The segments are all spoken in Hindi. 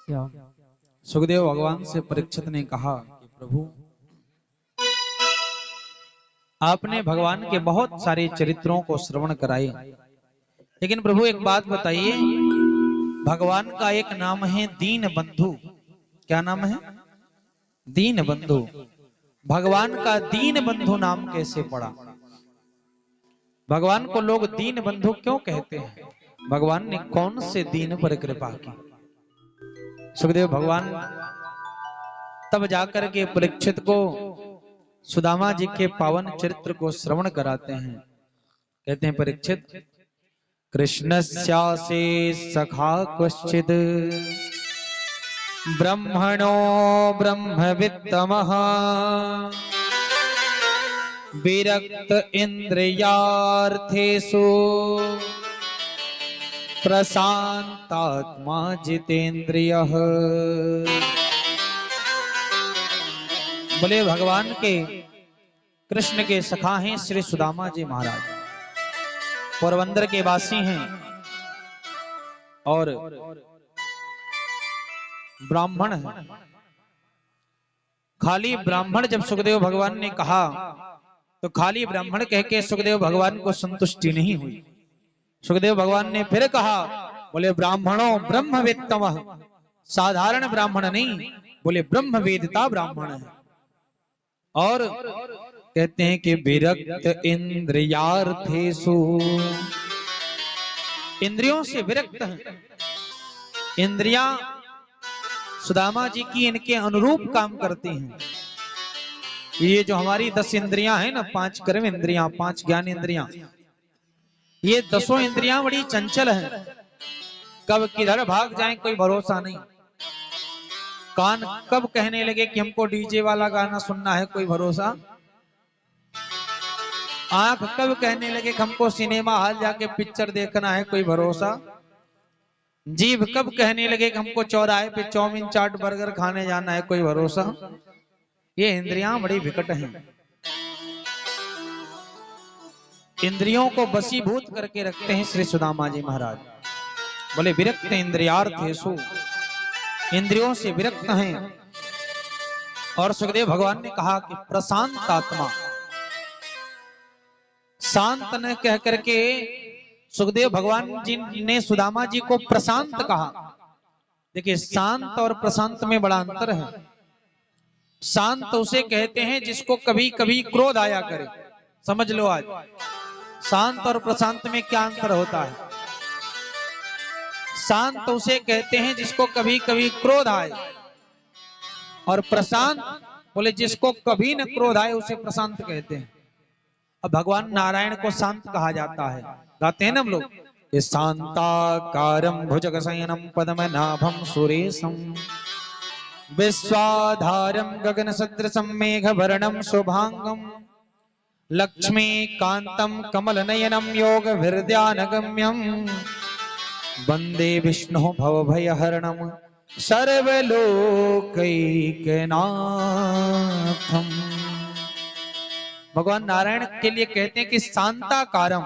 क्या? सुखदेव भगवान से परीक्षित ने कहा कि प्रभु, आपने भगवान के बहुत सारे चरित्रों को श्रवण कराए, लेकिन प्रभु एक बात बताइए, भगवान का एक नाम है दीन बंधु। क्या नाम है? दीन बंधु। भगवान का दीन बंधु नाम कैसे पड़ा? भगवान को लोग दीन बंधु क्यों कहते हैं? भगवान ने कौन से दीन पर कृपा की? सुखदेव भगवान तब जाकर के परीक्षित को सुदामा जी के पावन चरित्र को श्रवण कराते हैं। कहते हैं, परीक्षित, कृष्णस्यासे सखा कश्चिद ब्रह्मणो ब्रह्मवित्तमः विरक्त इंद्रियार्थेषु प्रशांतात्मा जितेंद्रियः। बोले भगवान के कृष्ण के सखा हैं श्री सुदामा जी महाराज, पोरबंदर के वासी हैं और ब्राह्मण हैं। खाली ब्राह्मण जब सुखदेव भगवान ने कहा तो खाली ब्राह्मण कह के सुखदेव भगवान को संतुष्टि नहीं हुई। सुखदेव भगवान ने फिर कहा, बोले ब्राह्मणों ब्रह्मवेत्तमः, साधारण ब्राह्मण नहीं, बोले ब्रह्मवेदता ब्राह्मण है। और कहते हैं कि विरक्त इंद्रियार्थेषु, इंद्रियों से विरक्त हैं। इंद्रियां सुदामा जी की इनके अनुरूप काम करती हैं। ये जो हमारी 10 इंद्रियां हैं ना, 5 कर्म इंद्रियां, 5 ज्ञान इंद्रियां, ये 10 इंद्रियां बड़ी चंचल हैं, कब किधर भाग जाएं कोई भरोसा नहीं। कान कब कहने लगे कि हमको डीजे वाला गाना सुनना है, कोई भरोसा। आंख कब कहने लगे कि हमको सिनेमा हॉल जाके पिक्चर देखना है, कोई भरोसा। जीभ कब कहने लगे कि हमको चौराहे पे चाउमीन चाट बर्गर खाने जाना है, कोई भरोसा। ये इंद्रियां बड़ी विकट हैं, इंद्रियों को बसीभूत करके रखते हैं श्री सुदामा जी महाराज। बोले विरक्त इंद्रियार्थेषु, इंद्रियों से विरक्त हैं। और सुखदेव भगवान ने कहा कि प्रशांत आत्मा, शांत न कह करके सुखदेव भगवान जी ने सुदामा जी को प्रशांत कहा। देखिए, शांत और प्रशांत में बड़ा अंतर है। शांत उसे कहते हैं जिसको कभी कभी क्रोध आया करे। समझ लो आज शांत और प्रशांत में क्या अंतर होता है। शांत उसे कहते हैं जिसको कभी कभी क्रोध आए, और प्रशांत बोले जिसको कभी न क्रोध आए उसे प्रशांत कहते हैं। अब भगवान नारायण को शांत कहा जाता है, गाते हैं ना हम लोग, ये शांताकारं भुजगशयनं पद्मनाभं सुरेशं विश्वाधारं गगनसदृशं मेघवर्णं शुभांगं लक्ष्मीकान्तं कमलनयनं योगहृदयानगम्यं वंदे विष्णु भवभयहरणं सर्वलोकैकनाथम्। भगवान नारायण के लिए कहते हैं कि शांताकारम।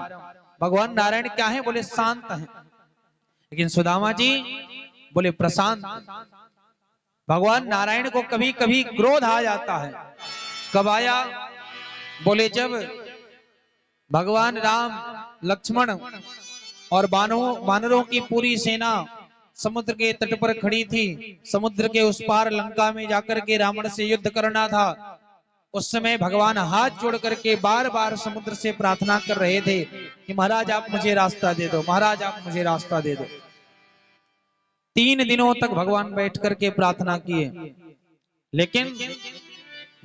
भगवान नारायण क्या है? बोले शांत हैं। लेकिन सुदामा जी बोले प्रशांत। भगवान नारायण को कभी कभी क्रोध आ जाता है। कब आया? बोले जब भगवान राम, लक्ष्मण और वानरों की पूरी सेना समुद्र के तट पर खड़ी थी। समुद्र के उस पार लंका में जाकर के रावण से युद्ध करना था। उस समय भगवान हाथ जोड़ करके बार बार समुद्र से प्रार्थना कर रहे थे कि महाराज आप मुझे रास्ता दे दो, महाराज आप मुझे रास्ता दे दो। 3 दिनों तक भगवान बैठ करके प्रार्थना किए, लेकिन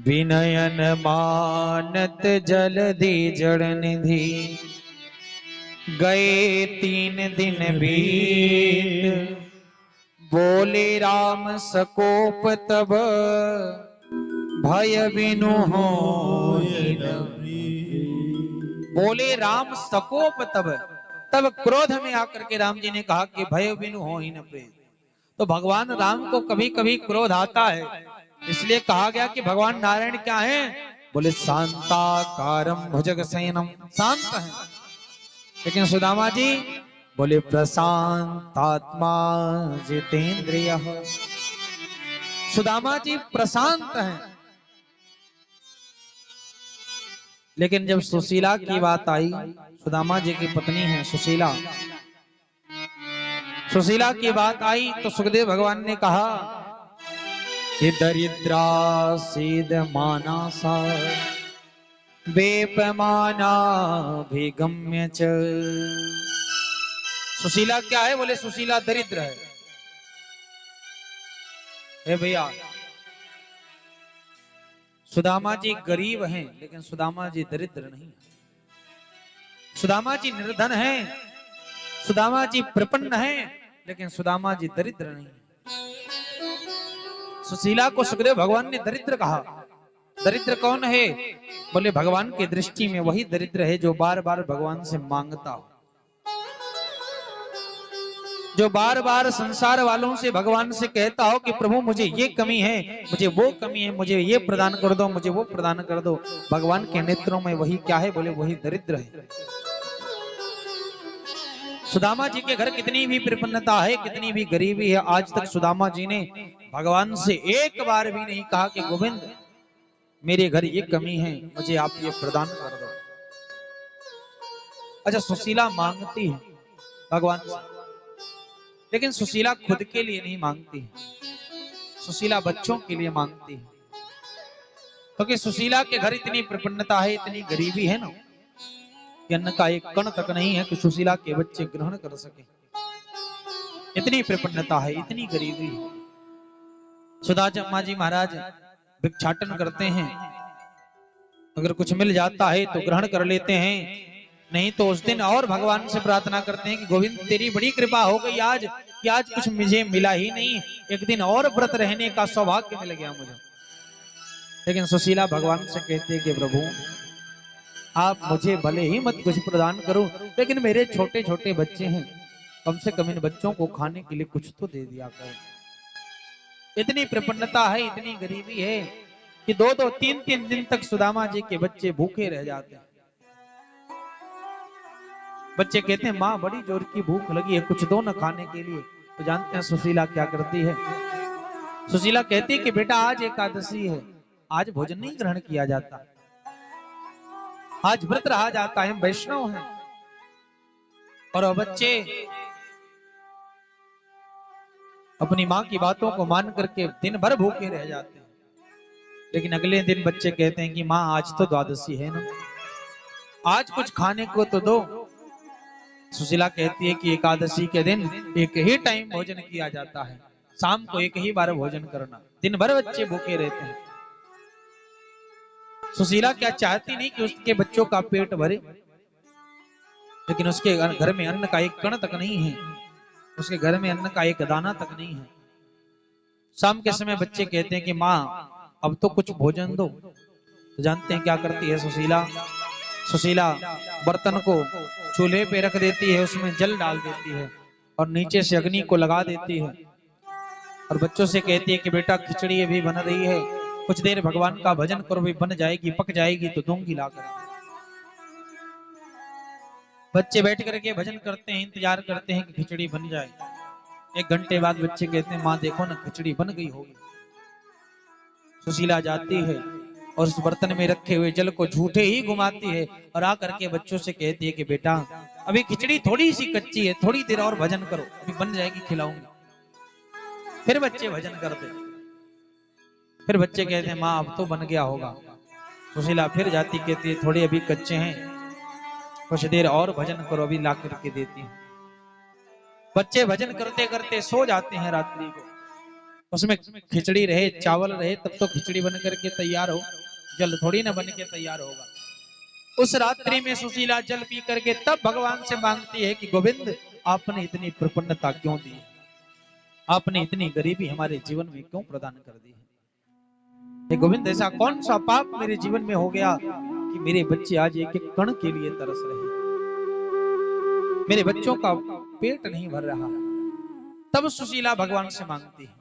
विनयन मानत जलधि जड़ निधि गए 3 दिन बीत बोले राम सकोप तब भय बिनु होई न प्रीत। बोले राम सकोप तब क्रोध में आकर के राम जी ने कहा कि भय बिनु होई न प्रीत। तो भगवान राम को कभी कभी क्रोध आता है, इसलिए कहा गया कि भगवान नारायण क्या है? बोले शांताकारं भुजगशयनं, शांत है। लेकिन सुदामा जी बोले प्रशांत आत्मा जितेंद्रिय। सुदामा जी प्रशांत हैं, लेकिन जब सुशीला की बात आई, सुदामा जी की पत्नी है सुशीला, सुशीला की बात आई तो सुखदेव भगवान ने कहा कि दरिद्रा सीद मानसा बेपमाना भिगम्य च। सुशीला क्या है? बोले सुशीला दरिद्र है। हे भैया, सुदामा जी गरीब हैं लेकिन सुदामा जी दरिद्र नहीं। सुदामा जी निर्धन हैं, सुदामा जी प्रपन्न हैं, लेकिन सुदामा जी दरिद्र नहीं। सुशीला को सुखदेव भगवान ने दरिद्र कहा। दरिद्र कौन है? बोले भगवान की दृष्टि में वही दरिद्र है जो बार बार भगवान से मांगता हो, जो बार बार संसार वालों से भगवान से कहता हो कि प्रभु मुझे ये कमी है, मुझे वो कमी है, मुझे ये प्रदान कर दो, मुझे वो प्रदान कर दो। भगवान के नेत्रों में वही क्या है? बोले वही दरिद्र है। सुदामा जी के घर कितनी भी प्रपन्नता है, कितनी भी गरीबी है, आज तक सुदामा जी ने भगवान से एक बार भी नहीं कहा कि गोविंद मेरे घर ये कमी है, मुझे आप ये प्रदान कर दो। अच्छा, सुशीला मांगती है भगवान से, लेकिन सुशीला खुद के लिए नहीं मांगती है, सुशीला बच्चों के लिए मांगती है। क्योंकि सुशीला के घर इतनी प्रपन्नता है, इतनी गरीबी है ना, कि अन्न का एक कण तक नहीं है कि सुशीला के बच्चे ग्रहण कर सके। इतनी प्रपन्नता है, इतनी गरीबी है। सुदामा जी महाराज भिक्षाटन करते हैं, अगर कुछ मिल जाता है तो ग्रहण कर लेते हैं, नहीं तो उस दिन और भगवान से प्रार्थना करते हैं कि गोविंद तेरी बड़ी कृपा हो गई आज कि आज कुछ मुझे मिला ही नहीं, एक दिन और व्रत रहने का सौभाग्य मिल गया मुझे। लेकिन सुशीला भगवान से कहते हैं कि प्रभु आप मुझे भले ही मत कुछ प्रदान करो, लेकिन मेरे छोटे छोटे बच्चे हैं, कम से कम इन बच्चों को खाने के लिए कुछ तो दे दिया करो। इतनी प्रपन्नता है, इतनी गरीबी है कि 2-2, 3-3 दिन तक सुदामा जी के बच्चे भूखे रह जाते हैं। बच्चे कहते हैं माँ बड़ी जोर की भूख लगी है, कुछ दो न खाने के लिए। तो जानते हैं सुशीला क्या करती है? सुशीला कहती है कि बेटा आज एकादशी है, आज भोजन नहीं ग्रहण किया जाता, आज व्रत रहा जाता है, हम वैष्णव हैं। और बच्चे अपनी माँ की बातों को मान करके दिन भर भूखे रह जाते हैं। लेकिन अगले दिन बच्चे कहते हैं कि माँ आज तो द्वादशी है ना, आज कुछ खाने को तो दो। सुशीला कहती है कि एकादशी के दिन एक ही टाइम भोजन किया जाता है, शाम को एक ही बार भोजन करना, दिन भर बच्चे भूखे रहते हैं। सुशीला क्या चाहती नहीं कि उसके बच्चों का पेट भरे, लेकिन उसके घर में अन्न का एक कण तक नहीं है, उसके घर में अन्न का एक दाना तक नहीं है। शाम के समय बच्चे कहते हैं कि माँ अब तो कुछ भोजन दो। तो जानते हैं क्या करती है सुशीला? सुशीला बर्तन को चूल्हे पे रख देती है, उसमें जल डाल देती है और नीचे से अग्नि को लगा देती है और बच्चों से कहती है कि बेटा खिचड़ी अभी बन रही है, कुछ देर भगवान का भजन करो, भी बन जाएगी, पक जाएगी तो दूंगी लाकर। बच्चे बैठ करके भजन करते हैं, इंतजार करते हैं कि खिचड़ी बन जाए। 1 घंटे बाद बच्चे कहते हैं माँ देखो ना खिचड़ी बन गई होगी। सुशीला जाती है और उस बर्तन में रखे हुए जल को झूठे ही घुमाती है और आकर के बच्चों से कहती है कि बेटा अभी खिचड़ी थोड़ी सी कच्ची है, थोड़ी देर और भजन करो, अभी बन जाएगी, खिलाऊंगी। फिर बच्चे भजन करते, फिर बच्चे कहते हैं माँ अब तो बन गया होगा। सुशीला फिर जाती, कहती है थोड़े अभी कच्चे हैं, कुछ देर और भजन करो, अभी ला करके देती हूँ। बच्चे भजन करते करते सो जाते हैं रात्रि को। उसमें खिचड़ी रहे, चावल रहे, तब तो खिचड़ी बन करके तैयार हो, जल थोड़ी ना बन के तैयार होगा। उस रात्रि में सुशीला जल पी करके तब भगवान से मांगती है कि गोविंद आपने इतनी प्रपन्नता क्यों दी, आपने इतनी गरीबी हमारे जीवन में क्यों प्रदान कर दी है? गोविंद ऐसा कौन सा पाप मेरे जीवन में हो गया कि मेरे बच्चे आज एक एक कण के लिए तरस रहे, मेरे बच्चों का पेट नहीं भर रहा। तब सुशीला भगवान से मांगती है।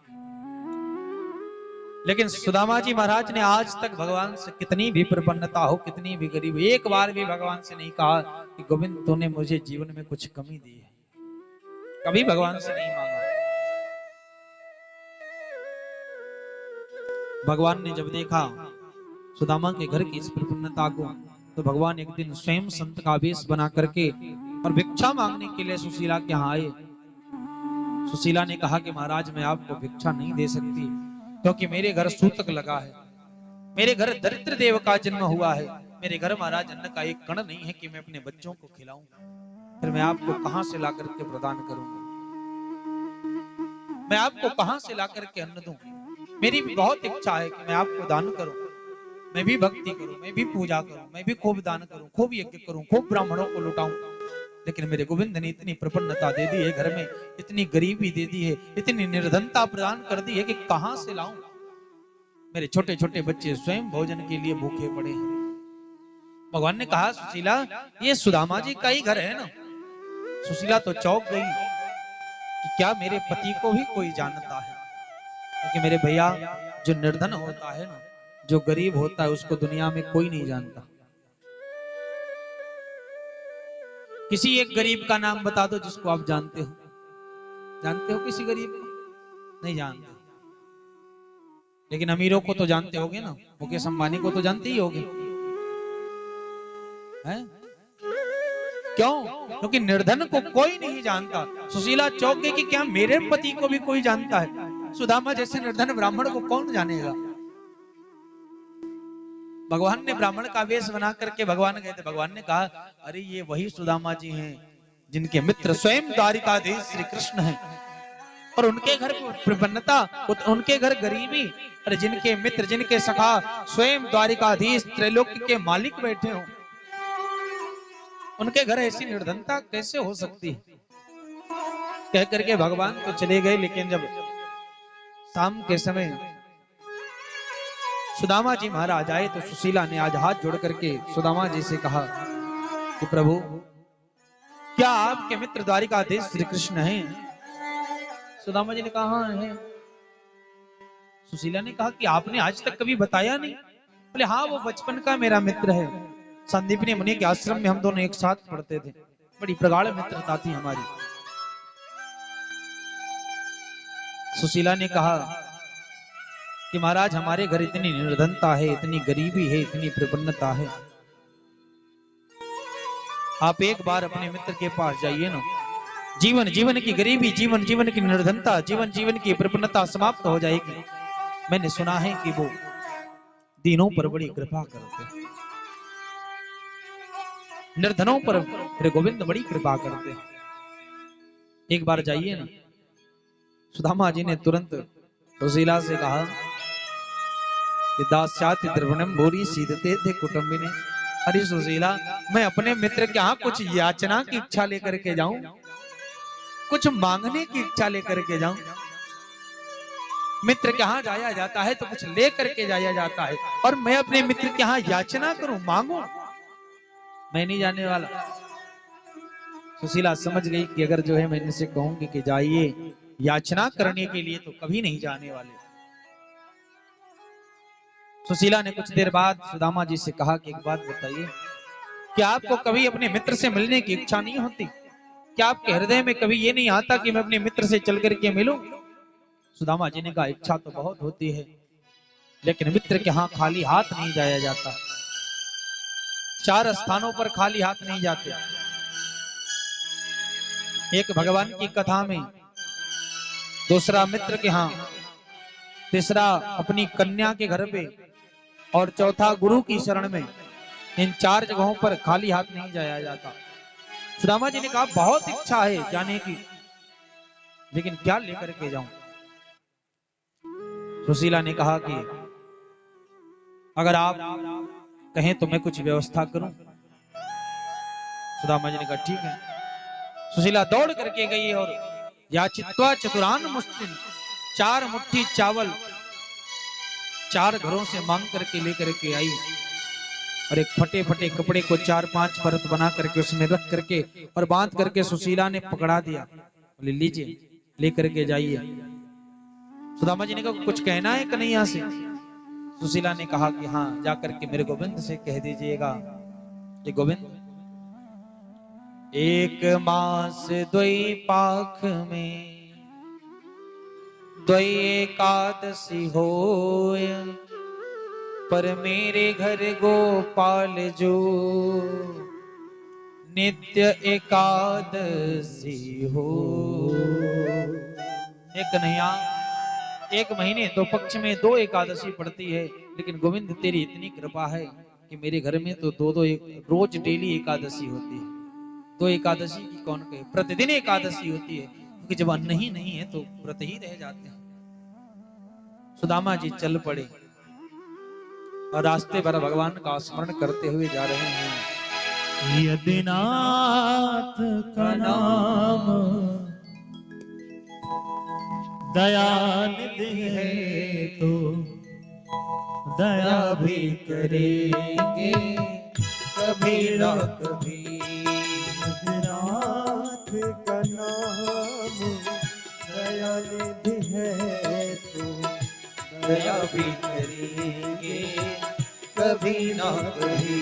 लेकिन सुदामा जी महाराज ने आज तक भगवान से कितनी भी प्रपन्नता हो, कितनी भी गरीब, एक बार भी भगवान से नहीं कहा कि गोविंद तूने मुझे जीवन में कुछ कमी दी है। कभी भगवान से नहीं मांगा। भगवान ने जब देखा सुदामा के घर की इस प्रसन्नता को, तो भगवान एक दिन स्वयं संत का वेश बना करके और भिक्षा मांगने के लिए सुशीला के यहाँ आए। सुशीला ने कहा कि महाराज मैं आपको भिक्षा नहीं दे सकती, क्योंकि मेरे घर सूतक लगा है, मेरे घर दरिद्र देव का जन्म हुआ है, मेरे घर महाराज अन्न का एक कण नहीं है कि मैं अपने बच्चों को खिलाऊं, फिर मैं आपको कहां से ला करके प्रदान करूंगा, मैं आपको कहां से ला करके अन्न दूं। मेरी भी बहुत इच्छा है कि मैं आपको दान करूं, मैं भी भक्ति करूं, मैं भी पूजा करूं, मैं भी खूब दान करूं, खूब यज्ञ करूं, खूब ब्राह्मणों को लुटाऊं, लेकिन मेरे गोविंद ने इतनी प्रपन्नता दे दी है घर में, इतनी गरीबी दे दी है, इतनी निर्धनता प्रदान कर दी है कि कहां से लाऊं। मेरे छोटे छोटे बच्चे स्वयं भोजन के लिए भूखे पड़े हैं। भगवान ने कहा सुशीला ये सुदामा जी का ही घर है ना। सुशीला तो चौंक गई कि क्या मेरे पति को भी कोई जानता है, क्योंकि मेरे भैया जो निर्धन होता है ना, जो गरीब होता है, उसको दुनिया में कोई नहीं जानता। किसी एक गरीब का नाम बता दो जिसको आप जानते हो, जानते हो किसी गरीब को? नहीं जानते। लेकिन अमीरों को तो जानते होगे ना, मुकेश अंबानी को तो जानते ही होगे, हैं? क्यों? क्योंकि निर्धन को कोई नहीं जानता। सुशीला चौंक गई कि क्या मेरे पति को भी कोई जानता है? सुदामा जैसे निर्धन ब्राह्मण को कौन जानेगा। भगवान ने ब्राह्मण का वेश बना करके भगवान गए थे। भगवान ने कहा अरे ये वही सुदामा जी हैं जिनके मित्र स्वयं द्वारिकाधीश श्री कृष्ण हैं, और उनके घर प्रपन्नता, उनके घर गरीबी, और जिनके मित्र, जिनके सखा स्वयं द्वारिकाधीश त्रैलोक्य के मालिक बैठे हो, उनके घर ऐसी निर्धनता कैसे हो सकती है। कह करके भगवान तो चले गए। लेकिन जब शाम के समय सुदामा जी महाराज आए, तो सुशीला ने आज हाथ जोड़ करके सुदामा जी से कहा कि प्रभु क्या आपके मित्र द्वारिकाधीश श्री कृष्ण हैं? सुदामा जी ने कहा हाँ है। सुशीला ने कहा कि आपने आज तक कभी बताया नहीं। बोले हाँ वो बचपन का मेरा मित्र है, संदीपनी मुनि के आश्रम में हम दोनों एक साथ पढ़ते थे, बड़ी प्रगाढ़ मित्रता थी हमारी। सुशीला ने कहा कि महाराज हमारे घर इतनी निर्धनता है, इतनी गरीबी है, इतनी प्रपन्नता है, आप एक बार अपने मित्र के पास जाइए ना, जीवन की गरीबी, जीवन की निर्धनता, जीवन की प्रपन्नता समाप्त हो जाएगी। मैंने सुना है कि वो दीनों पर बड़ी कृपा करते हैं, निर्धनों पर मेरे गोविंद बड़ी कृपा करते हैं, एक बार जाइए ना। सुदामा जी ने तुरंत सुशीला से कहा कि दास्याति द्रवणम भूरि सीदते थे कुटुंबिने। अरे सुशीला मैं अपने मित्र के यहाँ कुछ याचना की इच्छा लेकर के जाऊं, कुछ मांगने की इच्छा लेकर के जाऊं। मित्र के यहाँ जाया जाता है तो कुछ लेकर के जाया जाता है, और मैं अपने मित्र के यहाँ याचना करूं, मांगू, मैं नहीं जाने वाला। सुशीला समझ गई कि अगर जो है मैं इनसे कहूंगी कि जाइए याचना करने के लिए, तो कभी नहीं जाने वाले। सुशीला ने कुछ देर बाद सुदामा जी से कहा कि एक बात बताइए, क्या आपको कभी अपने मित्र से मिलने की इच्छा नहीं होती? क्या आपके हृदय में कभी ये नहीं आता कि मैं अपने मित्र से चल करके मिलूं? सुदामा जी ने कहा इच्छा तो बहुत होती है, लेकिन मित्र के यहाँ खाली हाथ नहीं जाया जाता, 4 स्थानों पर खाली हाथ नहीं जाते। एक भगवान की कथा में, दूसरा मित्र के यहाँ, तीसरा अपनी कन्या के घर पे, और चौथा गुरु की शरण में। इन 4 जगहों पर खाली हाथ नहीं जाया जाता। सुदामा जी ने कहा बहुत इच्छा है जाने की, लेकिन क्या लेकर के जाऊं? सुशीला ने कहा कि अगर आप कहें तो मैं कुछ व्यवस्था करूं। सुदामा जी ने कहा ठीक है। सुशीला दौड़ करके गई और याचित्वा चतुरान मुस्तिन, 4 मुट्ठी चावल 4 घरों से मांग करके लेकर के आई, और एक फटे फटे कपड़े को 4-5 परत बना करके उसमें रख करके और बांध करके सुशीला ने पकड़ा दिया। बोले लीजिए लेकर के जाइए। सुदामा जी ने कहा कुछ कहना है कन्हैया से? सुशीला ने कहा कि हाँ, जाकर के मेरे गोविंद से कह दीजिएगा कि गोविंद एक मास द्वि पाख में द्वि एकादशी होय, पर मेरे घर गोपाल जो नित्य एकादशी हो। एक कन्हैया, एक महीने दो पक्ष में दो एकादशी पड़ती है, लेकिन गोविंद तेरी इतनी कृपा है कि मेरे घर में तो दो दो रोज डेली एकादशी होती है। दो एकादशी की कौन कहे, प्रतिदिन एकादशी होती है, क्योंकि जब अन्न ही नहीं है तो व्रत ही रह जाते हैं। सुदामा जी चल पड़े और रास्ते भर भगवान का स्मरण करते हुए जा रहे हैं। यदि नाथ का नाम दयानिधि है तो दया भी करेंगे कभी न कभी। यदि नाथ का नाम दयानिधि है तो दया भी करेंगे कभी ना कभी।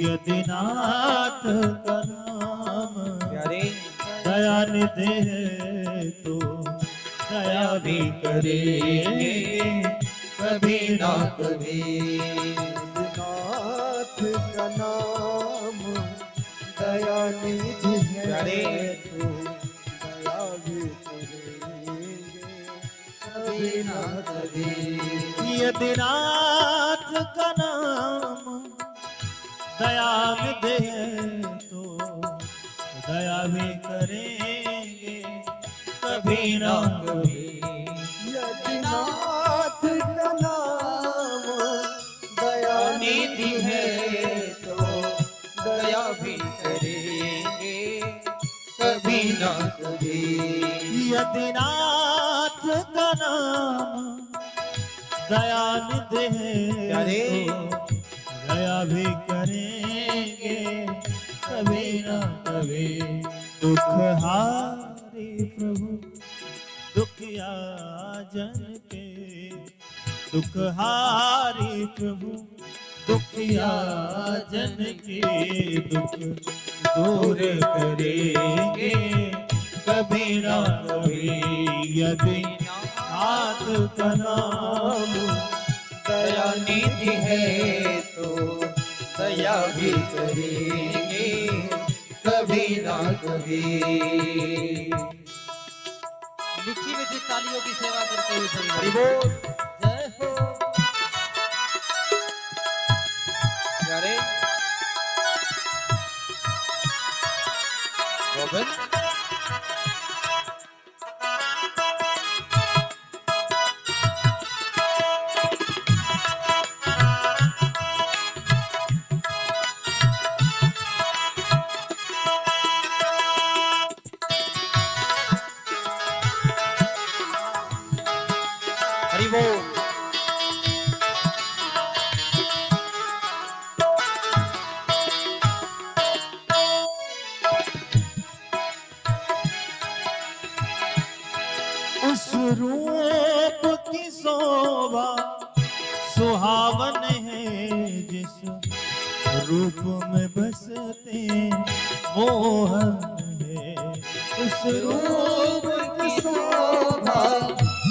यदि नाथ का नाम प्यारे दयानिधि है तो दया भी करेंगे कभी ना कभी। नाथ का नाम दयानिधि है तो दया भी करेंगे कभी ना कभी। यदि नाथ का नाम दयानिधि है तो दया भी करेंगे कभी ना कभी। यदि नाथ का नाम दयानिधि है तो दया भी करेंगे कभी ना कभी। यदि नाथ का नाम दयानिधि है तो दया भी करेंगे कभी ना कभी। दुख हारी प्रभु दुखिया जन के, दुख हारी प्रभु दुखिया जन के दुख दूर करेंगे कभी ना कभी। यदि नाथ का नाम दयानिधि है तो दया भी करेंगे कभी ना कभी। मीठी मीठी तालियों की सेवा करते हुए सभी बोल जय हो। प्यारे गोविंद हरि बोल। उस रूप की शोभा सुहावन है जिस रूप में बसते मोहन है। उस रूप की शोभा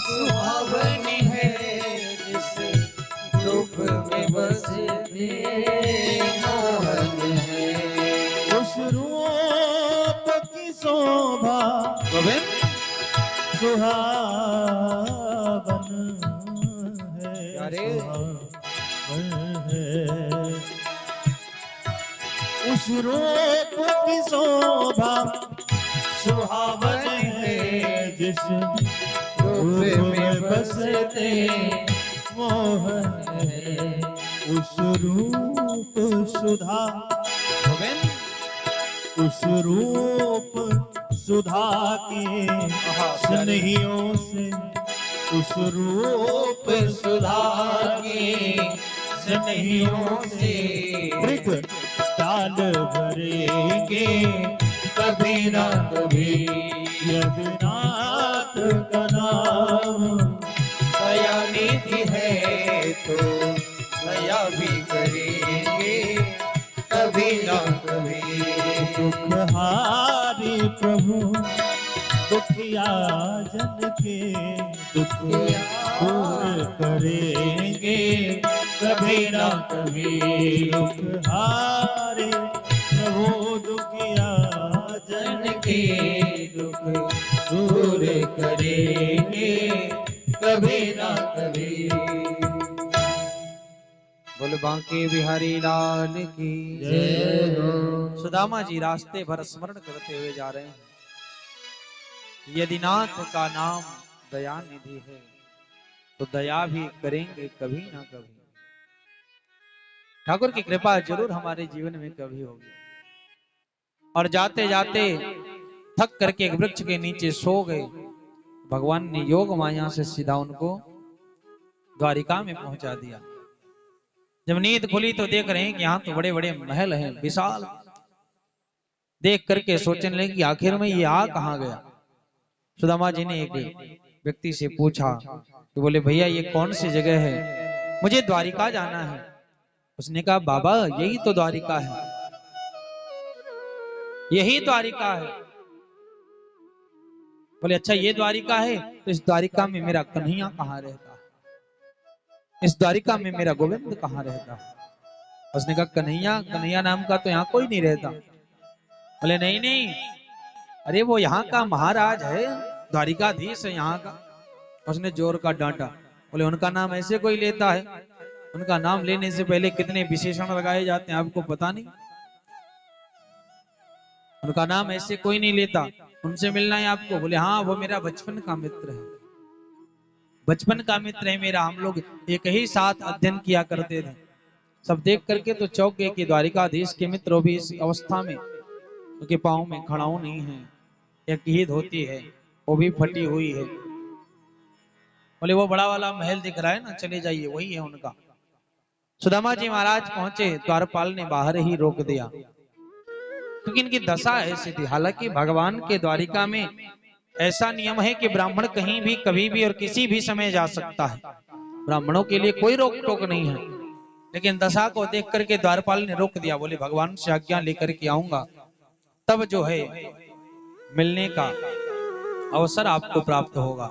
सुहावन है जिस रूप में बसते मोहन है। उस रूप की शोभा गोविंद सुहावन है, प्यारे सुहावन है। उस रूप की शोभा सुहावन है जिस रूप में बसते मोहन है। उस रूप सुधा गोविंद उस रूप सुधा के स्नेहियों से, उस रूप सुधा के स्नेहियों से मृग ताल भरेंगे कभी ना कभी। यदि नाथ का नाम दयानिधि है तो दया भी करेंगे कभी ना कभी। दुखहारी प्रभु दुखिया जन के दुख दूर करेंगे कभी ना कभी। दुखहारी प्रभु दुखिया जन के दुख दूर करेंगे कभी ना कभी। बोल बांके बिहारी लाल की जय हो। सुदामा जी रास्ते भर स्मरण करते हुए जा रहे हैं, यदि नाथ का नाम दया निधि है तो दया भी करेंगे कभी ना कभी। ठाकुर की कृपा जरूर हमारे जीवन में कभी होगी। और जाते जाते थक करके एक वृक्ष के नीचे सो गए। भगवान ने योग माया से सीधा उनको द्वारिका में पहुंचा दिया। जब नींद खुली तो देख रहे हैं कि यहाँ तो बड़े बड़े महल हैं, विशाल। देख करके सोचने लगे कि आखिर में ये आ कहाँ गया। सुदामा जी ने एक व्यक्ति से पूछा तो बोले भैया ये कौन सी जगह है, मुझे द्वारिका जाना है। उसने कहा बाबा यही तो द्वारिका है, यही द्वारिका है। बोले अच्छा ये द्वारिका है, तो इस द्वारिका में मेरा कन्हैया कहाँ रहता है, इस द्वारिका में मेरा गोविंद कहाँ रहता है। उसने कहा कन्हैया, कन्हैया नाम का तो यहाँ कोई नहीं रहता। बोले नहीं नहीं, अरे वो यहाँ का महाराज है, द्वारिकाधीश है यहाँ का। उसने जोर का डांटा। बोले उनका नाम ऐसे कोई लेता है, उनका नाम लेने से पहले कितने विशेषण लगाए जाते हैं आपको पता नहीं। उनका नाम ऐसे कोई नहीं लेता, उनसे मिलना है आपको। बोले हाँ वो मेरा बचपन का मित्र है, बचपन का मित्र है मेरा, हम लोग एक ही साथ अध्ययन किया करते थे। सब देख करके तो चौंक गए कि द्वारिकाधीश के मित्र भी इस अवस्था में, उनके पाँव में खड़ाऊ नहीं है, एक ही धोती है वो भी फटी हुई है। बोले वो बड़ा वाला महल दिख रहा है ना, चले जाइए वही है उनका। सुदामा जी महाराज पहुंचे, द्वारपाल ने बाहर ही रोक दिया क्योंकि इनकी दशा ऐसी थी। हालांकि भगवान के द्वारिका में ऐसा नियम है कि ब्राह्मण कहीं भी कभी भी और किसी भी समय जा सकता है, ब्राह्मणों के लिए कोई रोक टोक नहीं है। लेकिन दशा को देख करके द्वारपाल ने रोक दिया। बोले भगवान से आज्ञा लेकर के आऊंगा तब जो है मिलने का अवसर आपको प्राप्त होगा।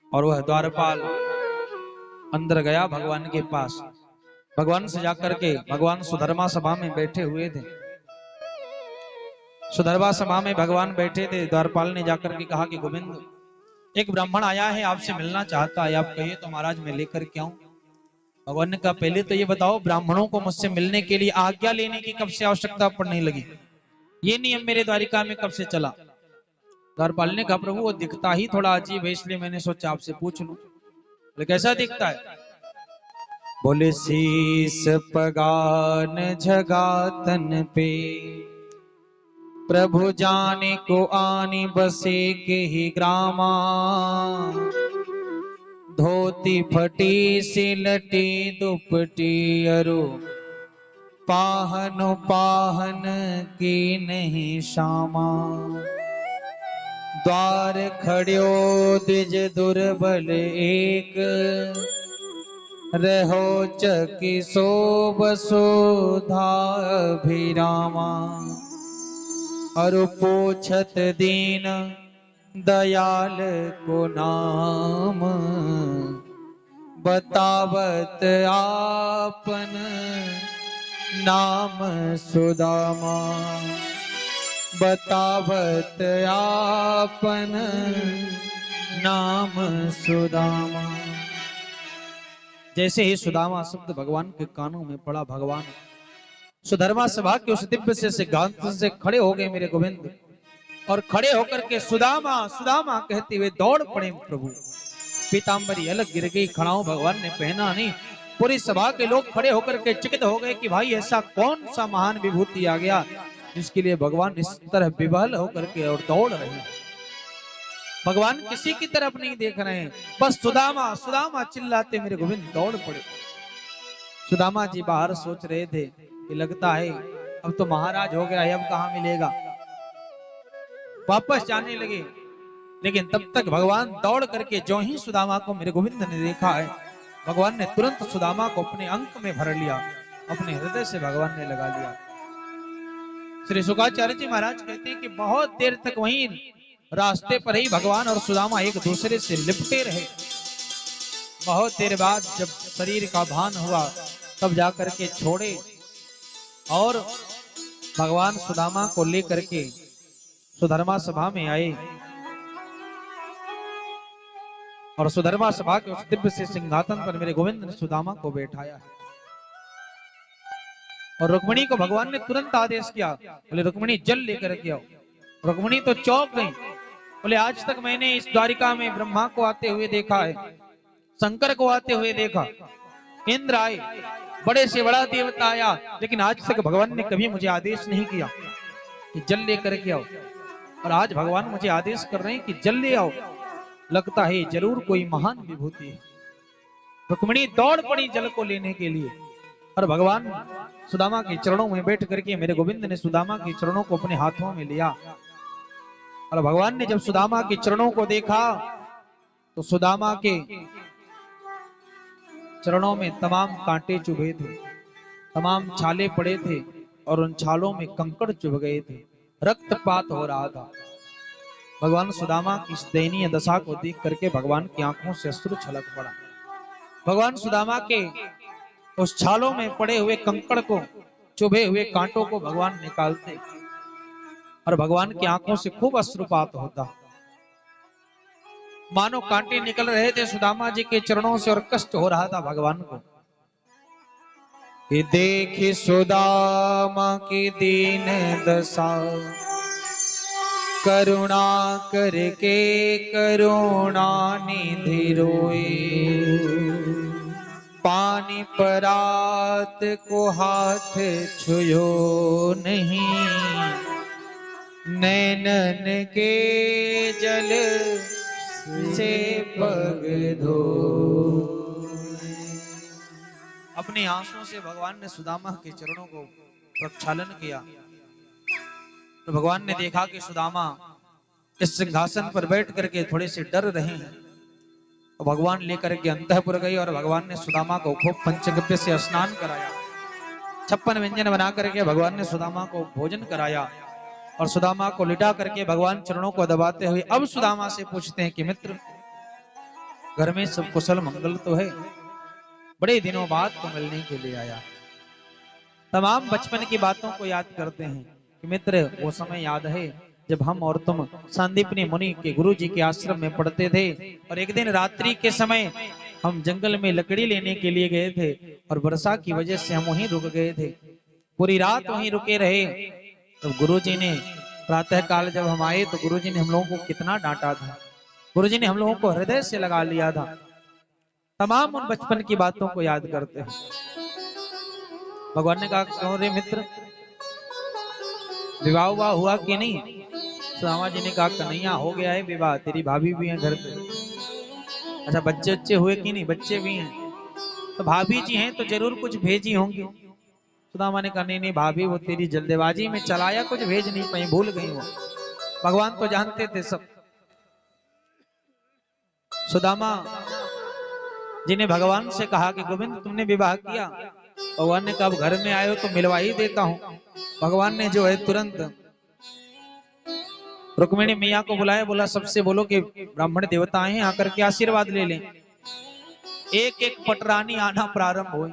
और वह द्वारपाल अंदर गया भगवान के पास। भगवान से जाकर के भगवान सुधर्मा सभा में बैठे हुए थे। सुधर्मा सभा में भगवान बैठे थे। द्वारपाल ने जाकर के कहा कि गोविंद एक ब्राह्मण आया है, आपसे मिलना चाहता है, आप कहिए तो महाराज मैं लेकर के आऊं। भगवान ने कहा पहले तो ये बताओ ब्राह्मणों को मुझसे मिलने के लिए आज्ञा लेने की कब से आवश्यकता पड़ने लगी, ये नियम मेरे द्वारिका में कब से चला। द्वारपाल ने कहा प्रभु वो दिखता ही थोड़ा अजीब है, इसलिए मैंने सोचा आपसे पूछ लूं। बोले कैसा दिखता है। बोले शीस पगान झगातन पे प्रभु जाने को आनी बसे के ही ग्रामा, धोती फटी सिलटी दुपटी अरु पाहन पाहन की नहीं शामा, द्वार खड़्यो द्विज दुर्बल एक, रहो चकी सो बसोधा अभिरामा, और पूछत दीन दयाल को नाम, बतावत आपन नाम सुदामा, बतावत आपन नाम सुदामा। जैसे ही सुदामा शब्द भगवान के कानों में पड़ा, भगवान सुधर्मा सभा के उस दिव्य से सिद्धांत से खड़े हो गए मेरे गोविंद, और खड़े होकर के सुदामा सुदामा कहते हुए दौड़ पड़े प्रभु। पीतांबरी अलग गिर गई, खड़ाऊ भगवान ने पहना नहीं। पूरी सभा के लोग खड़े होकर के चकित हो गए कि भाई ऐसा कौन सा महान विभूति आ गया जिसके लिए भगवान इस तरह विवल होकर के और दौड़ रहे हैं। भगवान किसी की तरफ नहीं देख रहे हैं, बस सुदामा सुदामा चिल्लाते मेरे गोविंद दौड़ पड़े। सुदामा जी बाहर सोच रहे थे कि लगता है अब तो महाराज हो गया है, अब कहां मिलेगा। वापस जाने लगे, लेकिन तब तक भगवान दौड़ करके जो ही सुदामा को मेरे गोविंद ने देखा है, भगवान ने तुरंत सुदामा को अपने अंक में भर लिया, अपने हृदय से भगवान ने लगा लिया। श्री शुकाचार्य जी महाराज कहते हैं कि बहुत देर तक वहीं रास्ते पर ही भगवान और सुदामा एक दूसरे से लिपटे रहे। बहुत देर बाद जब शरीर का भान हुआ तब जाकर के छोड़े और भगवान सुदामा को लेकर के सुधर्मा सभा में आए और सुधर्मा सभा के उस दिव्य से सिंहासन पर मेरे गोविंद ने सुदामा को बैठाया और रुक्मिणी को भगवान ने तुरंत आदेश किया, बोले रुक्मिणी जल लेकर के आओ। रुक्मिणी तो चौंक गई, बोले आज तक मैंने इस द्वारिका में ब्रह्मा को आते हुए देखा है, शंकर को आते हुए देखा, इंद्र आए, बड़े से बड़ा देवता आया, लेकिन आज तक भगवान ने कभी मुझे आदेश नहीं किया कि जल लेकर के आओ। और आज भगवान मुझे आदेश कर रहे हैं कि जल ले आओ, लगता है जरूर कोई महान विभूति है। रुक्मिणी दौड़ पड़ी जल को लेने के लिए और भगवान सुदामा के चरणों में बैठ करके मेरे गोविंद ने सुदामा के चरणों को अपने हाथों में लिया और भगवान ने जब सुदामा के चरणों को देखा तो सुदामा के चरणों में तमाम कांटे चुभे थे, तमाम छाले पड़े थे और उन छालों में कंकड़ चुभ गए थे, रक्तपात हो रहा था। भगवान सुदामा की इस दयनीय दशा को देख करके भगवान की आंखों से अश्रु छलक पड़ा। भगवान सुदामा के उस छालों में पड़े हुए कंकड़ को, चुभे हुए कांटों को भगवान निकालते और भगवान की आंखों से खूब अश्रुपात होता, मानो कांटे निकल रहे थे सुदामा जी के चरणों से और कष्ट हो रहा था भगवान को। कि देखी सुदामा की दीन दशा, करुणा करके करुणा निधि रोए, पानी परात को हाथ छुयो नहीं, नैनन के जल से पग धो। अपने आंसुओं से भगवान ने सुदामा के चरणों को प्रक्षालन किया तो भगवान ने देखा कि सुदामा इस सिंहासन पर बैठ करके थोड़े से डर रहे हैं, तो भगवान लेकर के अंतःपुर गए और भगवान ने सुदामा को खूब पंचगव्य से स्नान कराया, 56 व्यंजन बना करके भगवान ने सुदामा को भोजन कराया और सुदामा को लिटा करके भगवान चरणों को दबाते हुए अब सुदामा से पूछते हैं कि मित्र घर में सब कुशल मंगल तो है, बड़े दिनों बाद तो मिलने के लिए आया। तमाम बचपन की बातों को याद करते हैं कि मित्र वो समय याद है जब हम और तुम संदीपनी मुनि के गुरु जी के आश्रम में पढ़ते थे और एक दिन रात्रि के समय हम जंगल में लकड़ी लेने के लिए गए थे और वर्षा की वजह से हम वहीं रुक गए थे, पूरी रात वहीं रुके रहे। तो गुरुजी ने प्रातः काल जब हम आए तो गुरुजी ने हम लोगों को कितना डांटा था, गुरुजी ने हम लोगों को हृदय से लगा लिया था। तमाम उन बचपन की बातों को याद करते हैं। भगवान ने कहा क्यों रे मित्र, विवाह हुआ हुआ कि नहीं? सुदामा जी ने कहा कन्हैया हो गया है विवाह, तेरी भाभी भी है घर पे। अच्छा बच्चे बच्चे हुए कि नहीं? बच्चे भी हैं। तो भाभी जी हैं तो जरूर कुछ भेजी होंगी। सुदामा ने कहा नहीं भाभी वो तेरी जल्दबाजी में चलाया, कुछ भेज नहीं पाई, भूल गई वो। भगवान तो जानते थे सब। सुदामा जी ने भगवान से कहा कि गोविंद तुमने विवाह किया? भगवान ने कहा घर में आए हो तो मिलवा ही देता हूं। भगवान ने जो है तुरंत रुक्मिणी मैया को बुलाया, बोला सबसे बोलो कि ब्राह्मण देवता हैं आकर के आशीर्वाद ले लें। एक एक पटरानी आना प्रारंभ हुई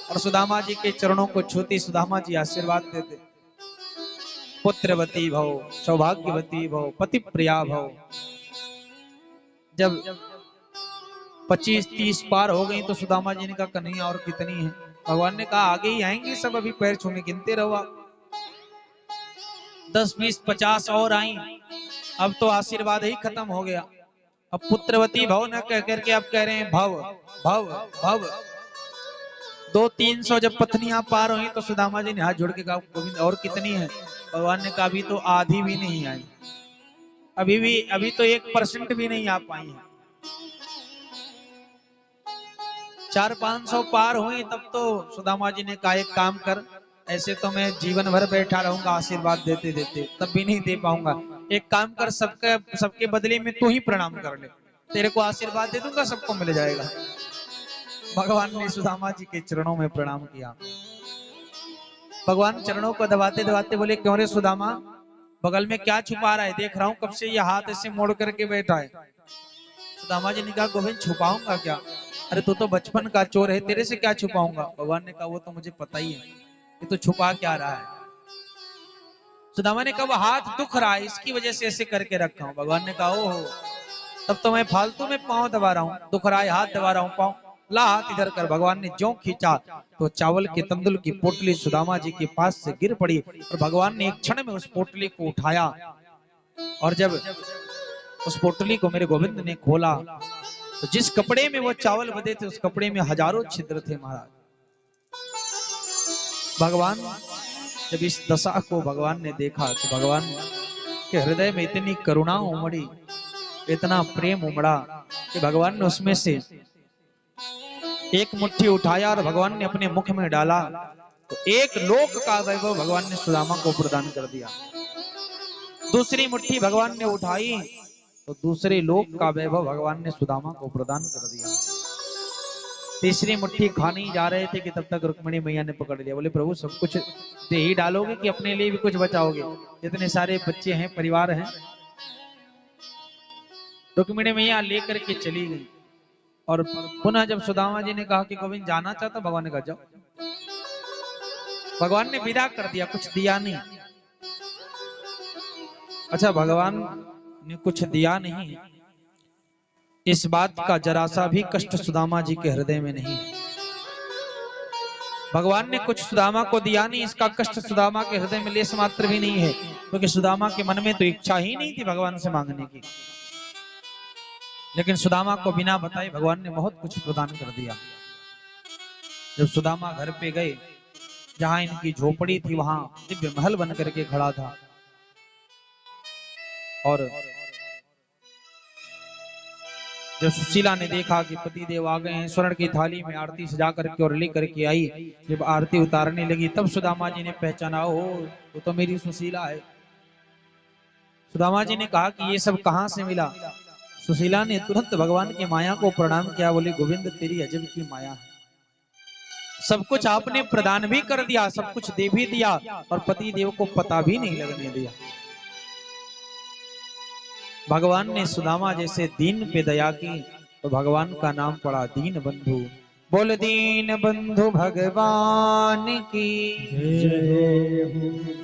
और सुदामा जी के चरणों को छूती सुदामा जी आशीर्वाद देते, पुत्रवती भव, सौभाग्यवती भव, पति प्रिया भव। जब 25-30 पार हो गई तो सुदामा जी ने कहा कन्हैया और कितनी है? भगवान ने कहा आगे ही आएंगी सब, अभी पैर छूने गिनते रहो आप। 10, 20, 50 और आई, अब तो आशीर्वाद ही खत्म हो गया। अब पुत्रवती भव न कह करके अब कह रहे हैं भव भव भव। 200-300 जब पत्नियां पार हुई तो सुदामा जी ने हाथ जोड़ के कहा गोविंद और कितनी है? भगवान ने कहा अभी तो आधी भी नहीं आई, अभी तो 1% भी नहीं आ पाई है। 400-500 पार हुई तब तो सुदामा जी ने कहा एक काम कर, ऐसे तो मैं जीवन भर बैठा रहूंगा आशीर्वाद देते देते, तब भी नहीं दे पाऊंगा। एक काम कर, सबके बदले में तू ही प्रणाम कर ले, तेरे को आशीर्वाद दे दूंगा, सबको मिल जाएगा। भगवान ने सुदामा जी के चरणों में प्रणाम किया। भगवान चरणों को दबाते दबाते बोले क्यों रे सुदामा, बगल में क्या छुपा रहा है? देख रहा हूं कब से ये हाथ ऐसे मोड़ करके बैठा है। सुदामा जी ने कहा गोविंद छुपाऊंगा क्या? अरे तू तो बचपन का चोर है, तेरे से क्या छुपाऊंगा? भगवान ने कहा वो तो मुझे पता ही है कि तू छुपा क्या रहा है। सुदामा ने कहा वो हाथ दुख रहा है, इसकी वजह से ऐसे करके रखा हूं। भगवान ने कहा ओहो, तब तो मैं फालतू में पांव दबा रहा हूं, दुख रहा है हाथ दबा रहा हूं, पांव ला हाथ इधर कर। भगवान ने जो खींचा तो चावल के तंदुल की पोटली सुदामा जी के पास से गिर पड़ी और भगवान ने एक क्षण में उस पोटली को उठाया और जब उस पोटली को मेरे गोविंद ने खोला तो जिस कपड़े में वो चावल बंधे थे उस कपड़े में हजारों छिद्र थे महाराज। भगवान जब इस दशा को भगवान ने देखा तो भगवान के हृदय में इतनी करुणा उमड़ी, इतना प्रेम उमड़ा कि भगवान ने उसमें से एक मुट्ठी उठाया और भगवान ने अपने मुख में डाला तो एक लोक का वैभव भगवान ने सुदामा को प्रदान कर दिया। दूसरी मुट्ठी भगवान ने उठाई तो दूसरे लोक का वैभव भगवान ने सुदामा को प्रदान कर दिया। तीसरी मुट्ठी खाने ही जा रहे थे कि तब तक रुक्मिणी मैया ने पकड़ लिया। बोले प्रभु सब कुछ दे ही डालोगे कि अपने लिए भी कुछ बचाओगे? जितने सारे बच्चे हैं, परिवार हैं। रुक्मिणी मैया लेकर के चली गई और पुनः जब सुदामा जी ने कहा कि गोविंद जाना चाहता, भगवान ने कहा जाओ। भगवान ने विदा कर दिया, कुछ दिया नहीं। अच्छा, भगवान ने कुछ दिया नहीं, इस बात का जरा सा भी कष्ट सुदामा जी के हृदय में नहीं। भगवान ने कुछ सुदामा को दिया नहीं, इसका कष्ट सुदामा के हृदय में लेस मात्र भी नहीं है, क्योंकि सुदामा के मन में तो इच्छा ही नहीं थी भगवान से मांगने की। लेकिन सुदामा को बिना बताए भगवान ने बहुत कुछ प्रदान कर दिया। जब सुदामा घर पे गए, जहां इनकी झोपड़ी थी वहां दिव्य महल बन करके खड़ा था और जब सुशीला ने देखा कि पति देव आ गए हैं, स्वर्ण की थाली में आरती सजा करके और ले करके आई, जब आरती उतारने लगी तब सुदामा जी ने पहचाना, ओ वो तो मेरी सुशीला है। सुदामा जी ने कहा कि ये सब कहां से मिला? सुशीला ने तुरंत भगवान की माया को प्रणाम किया, बोली गोविंद तेरी अजब की माया है, सब कुछ आपने प्रदान भी कर दिया, सब कुछ दे भी दिया और पति देव को पता भी नहीं लगने दिया। भगवान ने सुदामा जैसे दीन पे दया की तो भगवान का नाम पड़ा दीन बंधु। बोल दीन बंधु भगवान की जय हो।